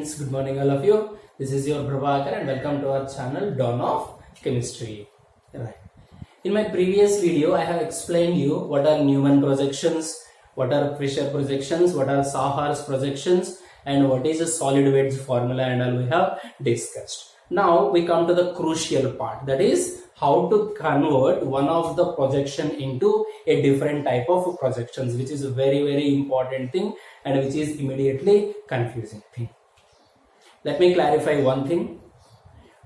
friends, good morning all of you. This is your Prabhakar and welcome to our channel Dawn of Chemistry. Right. In my previous video, I have explained you what are Newman projections, what are Fisher projections, what are Sahar's projections, and what is a solid weights formula and all we have discussed. Now we come to the crucial part, that is how to convert one of the projection into a different type of projections, which is a very important thing and which is immediately confusing thing. Let me clarify one thing.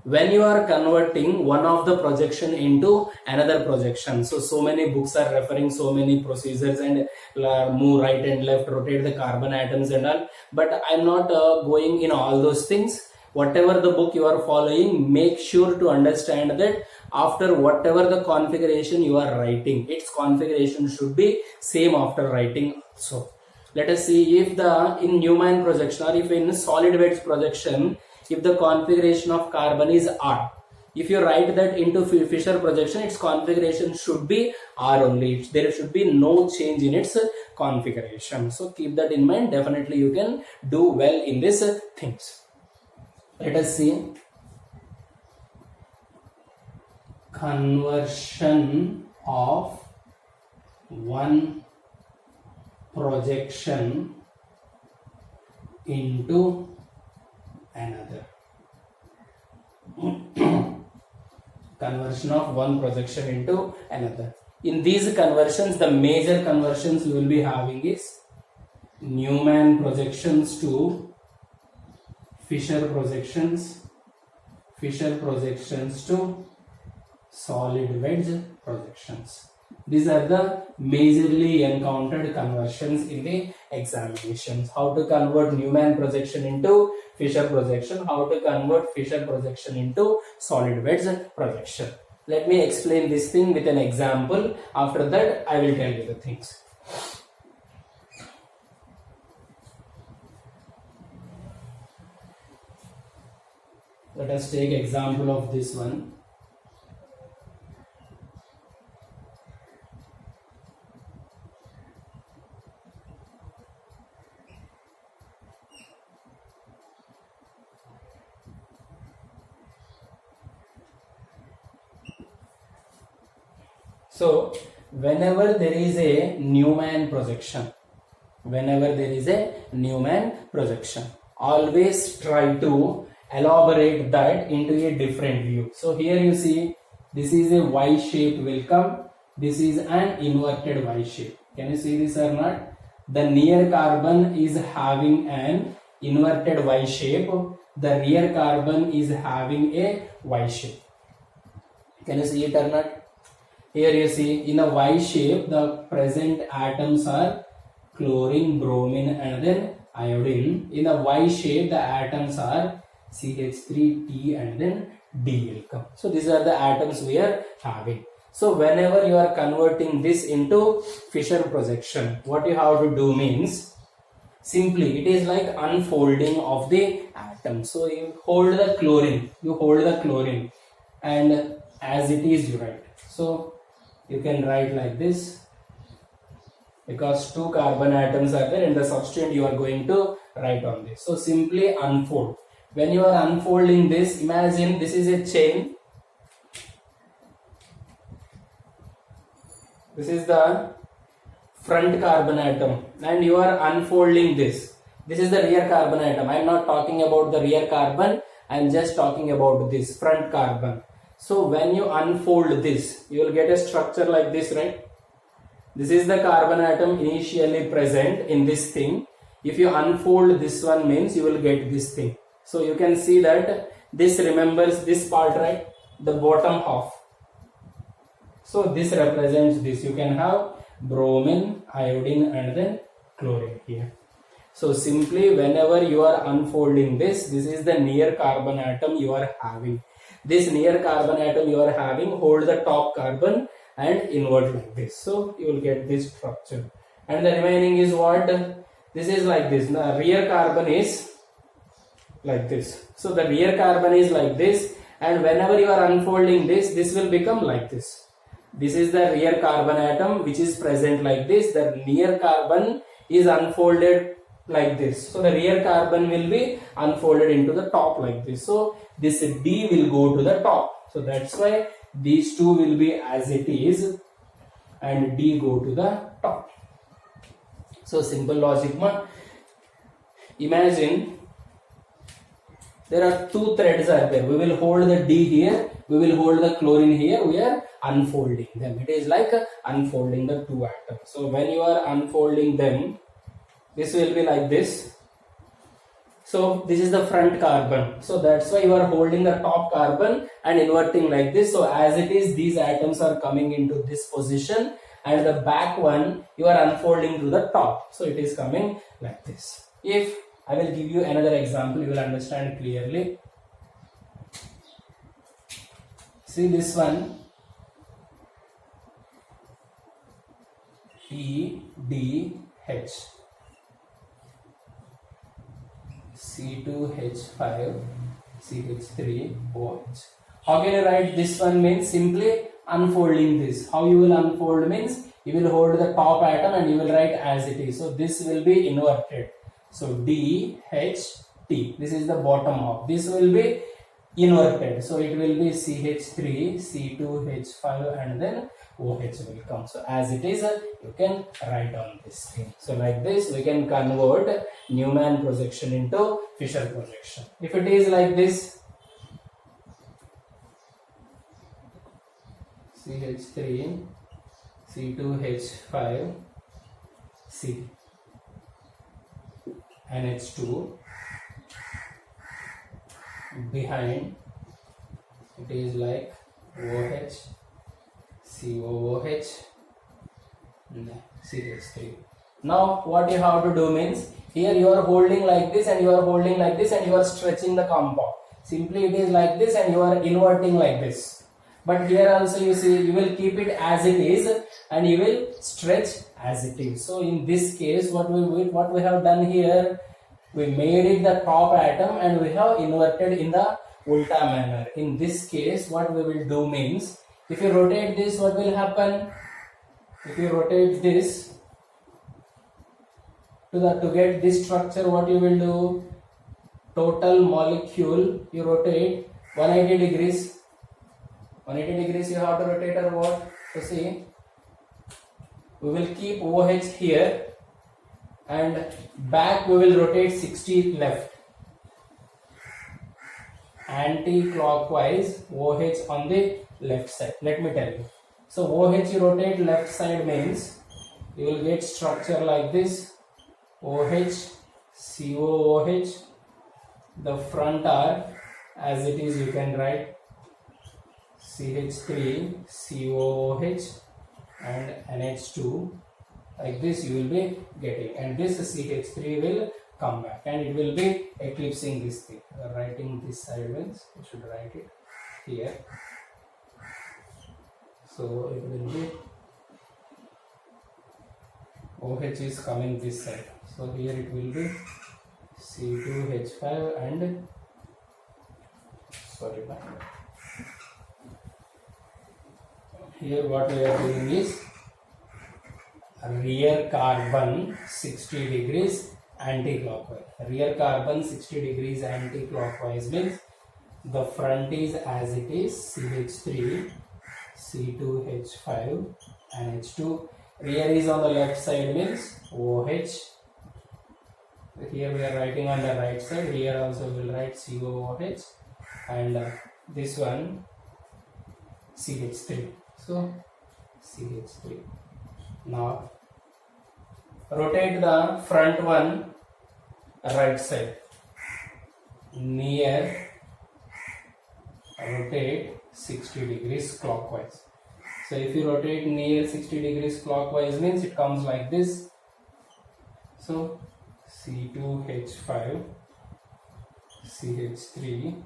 When you are converting one of the projection into another projection, so many books are referring so many procedures and move right and left, rotate the carbon atoms and all, but I'm not going in all those things. Whatever the book you are following, make sure to understand that after whatever the configuration you are writing, its configuration should be same after writing. So let us see if in Newman projection or if in solid weights projection, if the configuration of carbon is R, if you write that into Fisher projection, its configuration should be R only. There should be no change in its configuration. So keep that in mind. Definitely you can do well in these things. Let us see conversion of one projection into another. Conversion of one projection into another. In these conversions, the major conversions we will be having is Newman projections to Fisher projections, Fisher projections to solid weights projections. These are the majorly encountered conversions in the examinations. How to convert Newman projection into Fisher projection, how to convert Fisher projection into solid weights projection. Let me explain this thing with an example. After that, I will tell you the things. Let us take example of this one. So whenever there is a Newman projection, always try to elaborate that into a different view. So here you see this is a Y shape will come, this is an inverted Y shape. Can you see this or not? The near carbon is having an inverted Y shape, the rear carbon is having a Y shape. Can you see it or not? Here you see in a Y shape the present atoms are chlorine, bromine and then iodine. In a Y shape the atoms are CH3, T and then D will come. So these are the atoms we are having. So whenever you are converting this into Fisher projection, what you have to do means simply it is like unfolding of the atom. So you hold the chlorine, and as it is you write. So you can write like this because two carbon atoms are there and the substituent you are going to write on this. So simply unfold. When you are unfolding this, imagine this is a chain. This is the front carbon atom and you are unfolding this. This is the rear carbon atom. I am not talking about the rear carbon. I am just talking about this front carbon. So when you unfold this, you will get a structure like this, right? This is the carbon atom initially present in this thing. If you unfold this one means you will get this thing. So you can see that this remembers this part, right? The bottom half. So this represents this. You can have bromine, iodine and then chlorine here. So simply whenever you are unfolding this is the near carbon atom you are having. This near carbon atom you are having, hold the top carbon and invert like this. So you will get this structure. And the remaining is what? This is like this. The rear carbon is like this. So the rear carbon is like this, and whenever you are unfolding this will become like this. This is the rear carbon atom which is present like this. The near carbon is unfolded like this. So the rear carbon will be unfolded into the top like this. So this D will go to the top. So that's why these two will be as it is and D go to the top. So simple logic ma. Imagine there are two threads are there. We will hold the D here, we will hold the chlorine here, we are unfolding them. It is like unfolding the two atoms. So when you are unfolding them, this will be like this. So this is the front carbon. So that's why you are holding the top carbon and inverting like this. So as it is, these atoms are coming into this position, and the back one you are unfolding to the top. So it is coming like this. If I will give you another example, you will understand clearly. See this one, E, D, H, C2H5, CH3, OH. How can you write this one? Means simply unfolding this. How you will unfold means you will hold the top atom and you will write as it is. So this will be inverted. So D, H, T. This is the bottom half. This will be inverted. So it will be CH3, C2H5 and then OH will come. So as it is, you can write on this thing. So like this, we can convert Newman projection into Fisher projection. If it is like this, CH3, C2H5, C, NH2, behind it is like OH, COOH, CH3. Now what you have to do means, here you are holding like this and you are holding like this and you are stretching the compound. Simply it is like this and you are inverting like this. But here also you see, you will keep it as it is and you will stretch as it is. So in this case, what we have done here, we made it the top atom and we have inverted in the ulta manner. In this case, what we will do means, if you rotate this, what will happen? If you rotate this to get this structure, what you will do? Total molecule you rotate 180 degrees. 180 degrees you have to rotate, or what? So see, we will keep OH here and back we will rotate 60 left. Anti-clockwise, OH on the left side. Let me tell you. So OH you rotate left side means you will get structure like this. OH, COOH. The front are as it is, you can write CH3, COOH and NH2. Like this you will be getting, and this CH3 will come back and it will be eclipsing this thing. Writing this sideways, you should write it here. So it will be OH is coming this side. So here it will be C2H5 and here what we are doing is rear carbon 60 degrees anti-clockwise. Rear carbon 60 degrees anti-clockwise means the front is as it is, CH3, C2H5, NH2. Rear is on the left side means OH. Here we are writing on the right side. Here also we will write COOH and this one CH3. So CH3. Now rotate the front one right side. Near rotate 60 degrees clockwise. So if you rotate near 60 degrees clockwise means it comes like this. So C2H5, CH3,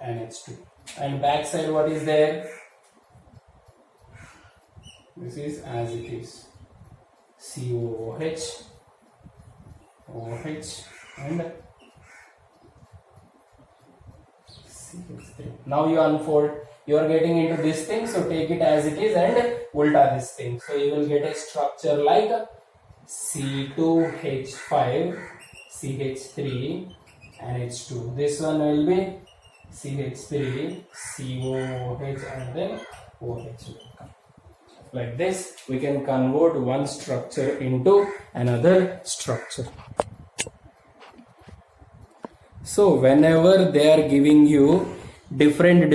NH2. And back side what is there? This is as it is. COOH, OH and CH3. Now you unfold. You are getting into this thing, so take it as it is and ulta this thing. So you will get a structure like C2H5 CH3 NH2. This one will be CH3 COOH and then OH. Like this, we can convert one structure into another structure. So whenever they are giving you different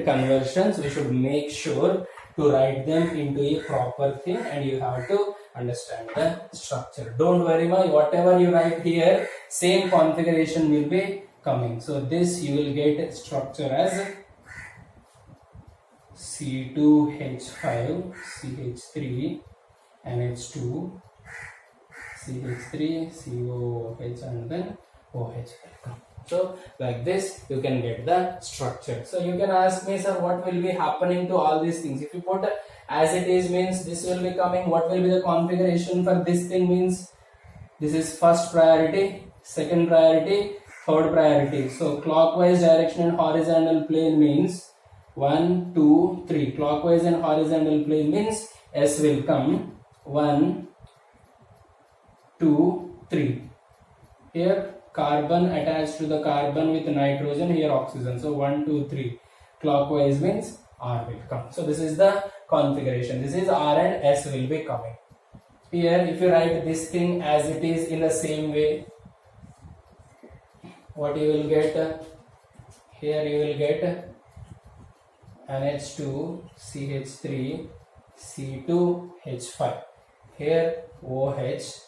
conversions, we should make sure to write them into a proper thing, and you have to understand the structure. Don't worry, whatever you write here, same configuration will be coming. So this you will get structure as C2H5 CH3 NH2 CH3 COOH and then OH. So like this you can get the structure. So you can ask me, sir, what will be happening to all these things? If you put as it is means this will be coming. What will be the configuration for this thing means this is first priority, second priority, third priority. So clockwise direction and horizontal plane means 1, 2, 3. Clockwise and horizontal plane means S will come 1, 2, 3. Here carbon attached to the carbon with nitrogen, here oxygen. So 1, 2, 3. Clockwise means R will come. So this is the configuration. This is R and S will be coming. Here if you write this thing as it is in the same way, what you will get? Here you will get NH2 CH3 C2H5. Here OH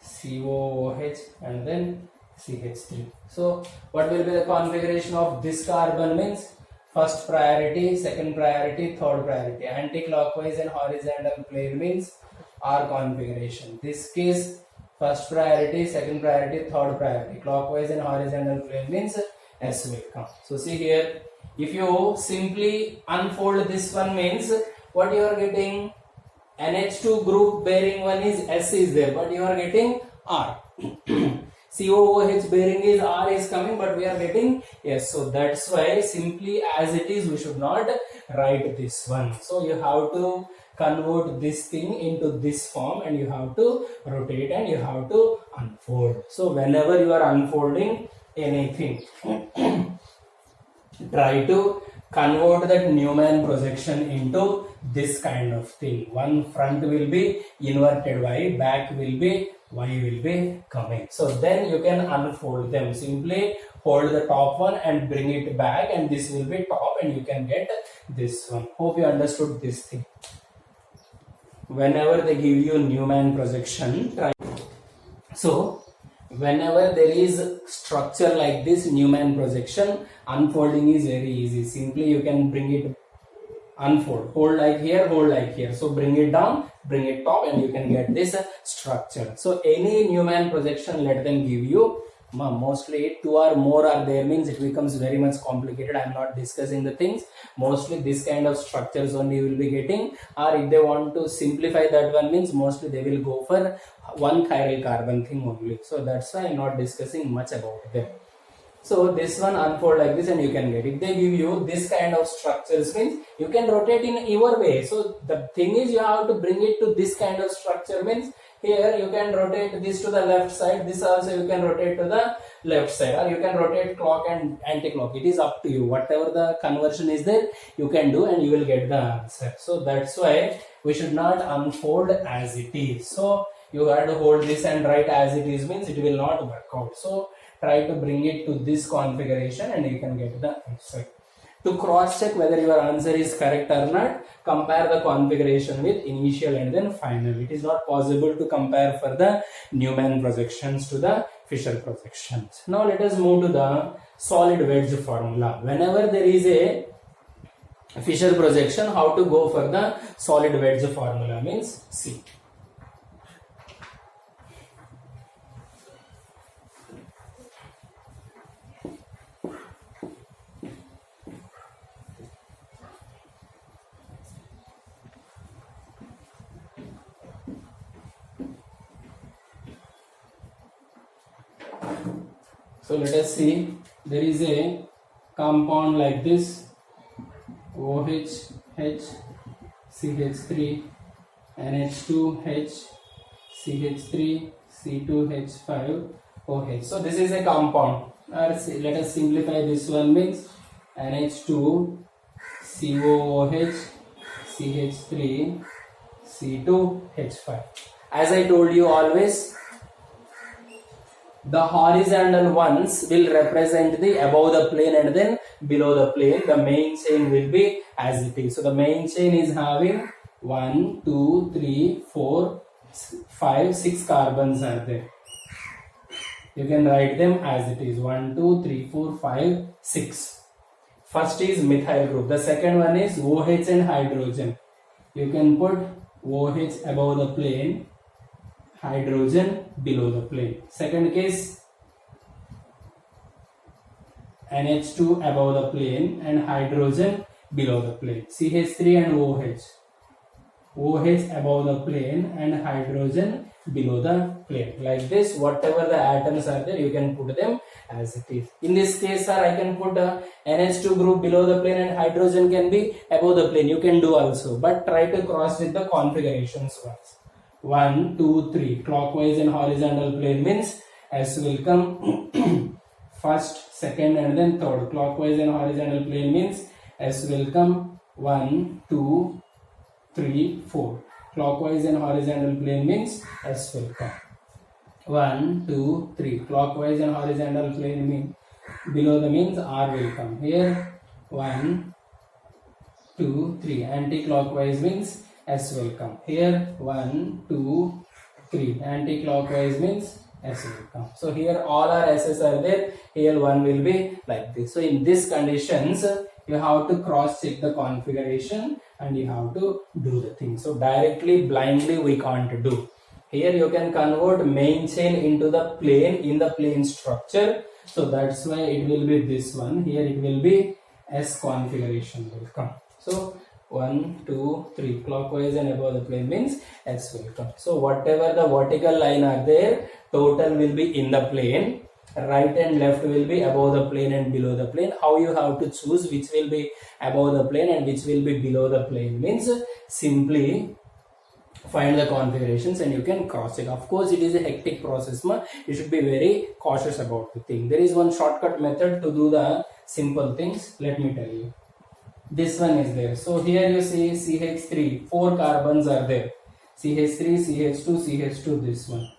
COOH and then CH3. So what will be the configuration of this carbon means first priority, second priority, third priority. Anti-clockwise and horizontal plane means R configuration. This case first priority, second priority, third priority. Clockwise and horizontal plane means S will come. So see here, if you simply unfold this one means what you are getting? NH2 group bearing one is S is there, but you are getting R. COOH bearing is R is coming, but we are getting S. So that's why simply as it is we should not write this one. So you have to convert this thing into this form and you have to rotate and you have to unfold. So whenever you are unfolding anything, try to convert that Newman projection into this kind of thing. One front will be inverted Y, back will be Y will be coming. So then you can unfold them. Simply hold the top one and bring it back, and this will be top, and you can get this one. Hope you understood this thing. Whenever they give you Newman projection, try. So whenever there is structure like this Newman projection, unfolding is very easy. Simply you can bring it, unfold, hold like here, hold like here. So bring it down, bring it top, and you can get this structure. So any Newman projection, let them give you mostly 2 or more are there means it becomes very much complicated. I am not discussing the things. Mostly this kind of structures only you will be getting, or if they want to simplify that one means mostly they will go for one chiral carbon thing only. So that's why I am not discussing much about them. So this one unfold like this and you can get. If they give you this kind of structures means you can rotate in your way. So the thing is you have to bring it to this kind of structure means here you can rotate this to the left side, this also you can rotate to the left side, or you can rotate clock and anti-clock. It is up to you. Whatever the conversion is there, you can do and you will get the answer. So that's why we should not unfold as it is. So you have to hold this and write as it is means it will not work out. So try to bring it to this configuration and you can get the answer. To cross check whether your answer is correct or not, compare the configuration with initial and then final. It is not possible to compare for the Newman projections to the Fisher projections. Now let us move to the solid wedge formula. Whenever there is a Fisher projection, how to go for the solid wedge formula means see. So let us see, there is a compound like this OH, H, CH3, NH2, H, CH3 C2H5 OH. So this is a compound. Let us simplify this one, means NH2 COOH CH3 C2H5. As I told you, always the horizontal ones will represent the above the plane and then below the plane. The main chain will be as it is. So the main chain is having 1, 2, 3, 4, 5, 6 carbons are there. You can write them as it is. 1, 2, 3, 4, 5, 6. First is methyl group. The second one is OH and hydrogen. You can put OH above the plane, hydrogen below the plane. Second case, NH2 above the plane and hydrogen below the plane. CH3 and OH. OH above the plane and hydrogen below the plane. Like this, whatever the atoms are there, you can put them as it is. In this case, sir, I can put a NH2 group below the plane and hydrogen can be above the plane. You can do also, but try to cross with the configurations once. 1, 2, 3. Clockwise and horizontal plane means S will come first, second and then third. Clockwise and horizontal plane means S will come 1, 2, 3, 4. Clockwise and horizontal plane means S will come 1, 2, 3. Clockwise and horizontal plane means below the means R will come here 1, 2, 3. Anti-clockwise means S will come here 1, 2, 3. Anti-clockwise means S will come. So here all our S's are there. Here one will be like this. So in these conditions, you have to cross check the configuration and you have to do the thing. So directly blindly we can't do. Here you can convert main chain into the plane in the plane structure. So that's why it will be this one. Here it will be S configuration will come. So 1, 2, 3. Clockwise and above the plane means S will come. So whatever the vertical line are there, total will be in the plane. Right and left will be above the plane and below the plane. How you have to choose which will be above the plane and which will be below the plane means simply find the configurations and you can cross check. Of course, it is a hectic process. You should be very cautious about the thing. There is one shortcut method to do the simple things. Let me tell you. This one is there. So here you see CH3, 4 carbons are there. CH3, CH2, CH2, this one.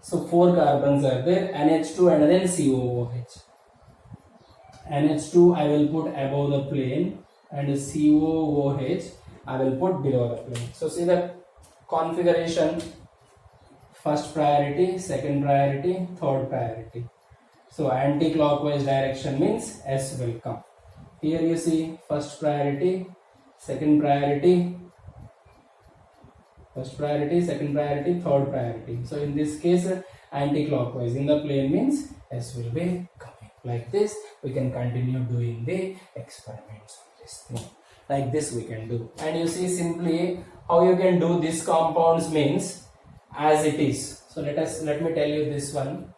So 4 carbons are there, NH2 and then COOH. NH2 I will put above the plane and COOH I will put below the plane. So see the configuration: first priority, second priority, third priority. So anti-clockwise direction means S will come. Here you see first priority, second priority, first priority, second priority, third priority. So in this case, anti-clockwise in the plane means S will be coming. Like this, we can continue doing the experiments on this thing. Like this we can do. And you see simply how you can do these compounds means as it is. So let me tell you this one.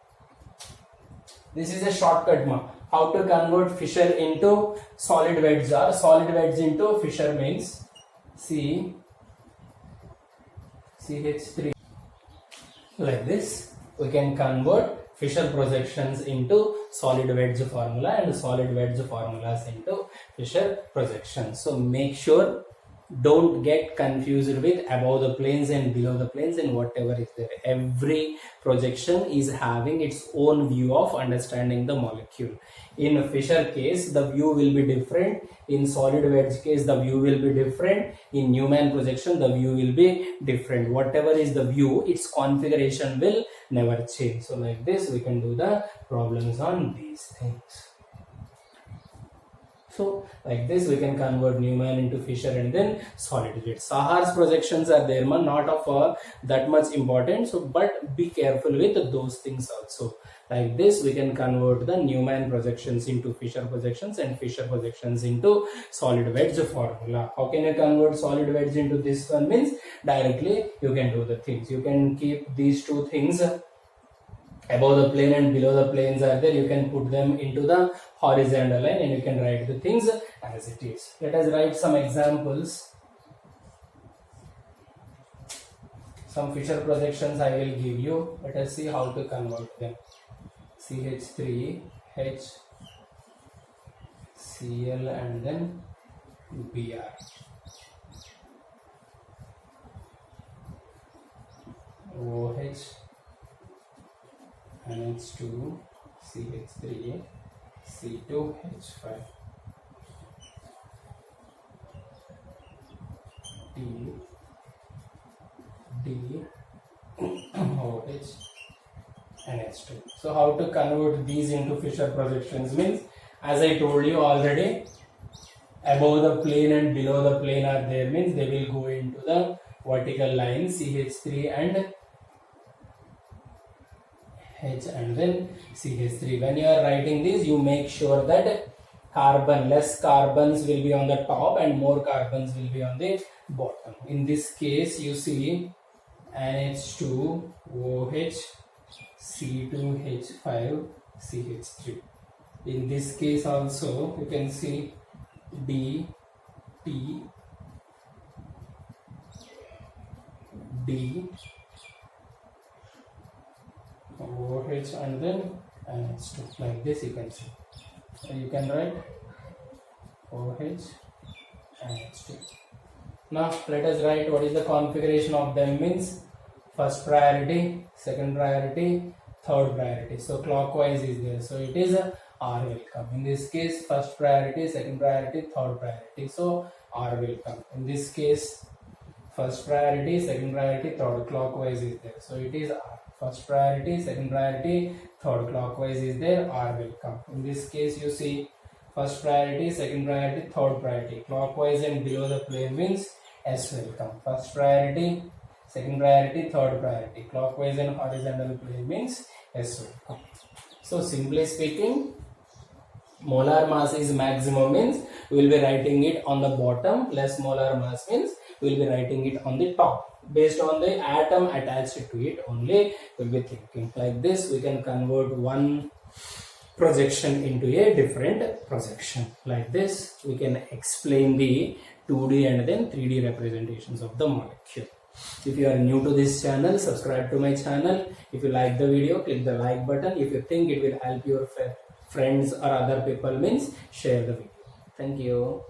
This is a shortcut how to convert Fischer into solid wedge or solid wedge into Fischer means CH3. Like this we can convert Fischer projections into solid wedge formula and solid wedge formulas into Fischer projections. So make sure don't get confused with above the planes and below the planes and whatever is there. Every projection is having its own view of understanding the molecule. In Fischer case, the view will be different. In solid wedge case, the view will be different. In Newman projection, the view will be different. Whatever is the view, its configuration will never change. So like this, we can do the problems on these things. So like this we can convert Newman into Fischer and then solid wedge. Sahar's projections are there, not of that much importance. So but be careful with those things also. Like this we can convert the Newman projections into Fischer projections and Fischer projections into solid wedge formula. How can you convert solid wedge into this one means directly you can do the things. You can keep these two things above the plane and below the planes are there. You can put them into the horizontal line and you can write the things as it is. Let us write some examples. some Fisher projections I will give you. Let us see how to convert them. CH3, H, Cl and then Br. OH, NH2, CH3, C2, H5. D, OH, NH2. So how to convert these into Fisher projections means, as I told you already, above the plane and below the plane are there, means they will go into the vertical line CH3 and H and then CH3. When you are writing this, you make sure that less carbons will be on the top and more carbons will be on the bottom. In this case, you see NH2, OH, C2, H5, CH3. In this case also, you can see D, T, D, OH and then NH2. Like this you can see. So you can write OH, NH2. Now let us write what is the configuration of them, means first priority, second priority, third priority. So clockwise is there. So it is a R will come. In this case, first priority, second priority, third priority. So R will come. In this case, first priority, second priority, third, clockwise is there. So it is R. First priority, second priority, third, clockwise is there, R will come. In this case, you see first priority, second priority, third priority, clockwise and below the plane means S will come. First priority, second priority, third priority, clockwise and horizontal plane means S will come. So simply speaking, molar mass is maximum means we will be writing it on the bottom, less molar mass means we will be writing it on the top. Based on the atom attached to it only, we will be thinking. Like this, we can convert one projection into a different projection. Like this, we can explain the 2D and then 3D representations of the molecule. If you are new to this channel, subscribe to my channel. If you like the video, click the like button. If you think it will help your friends or other people, means share the video. Thank you.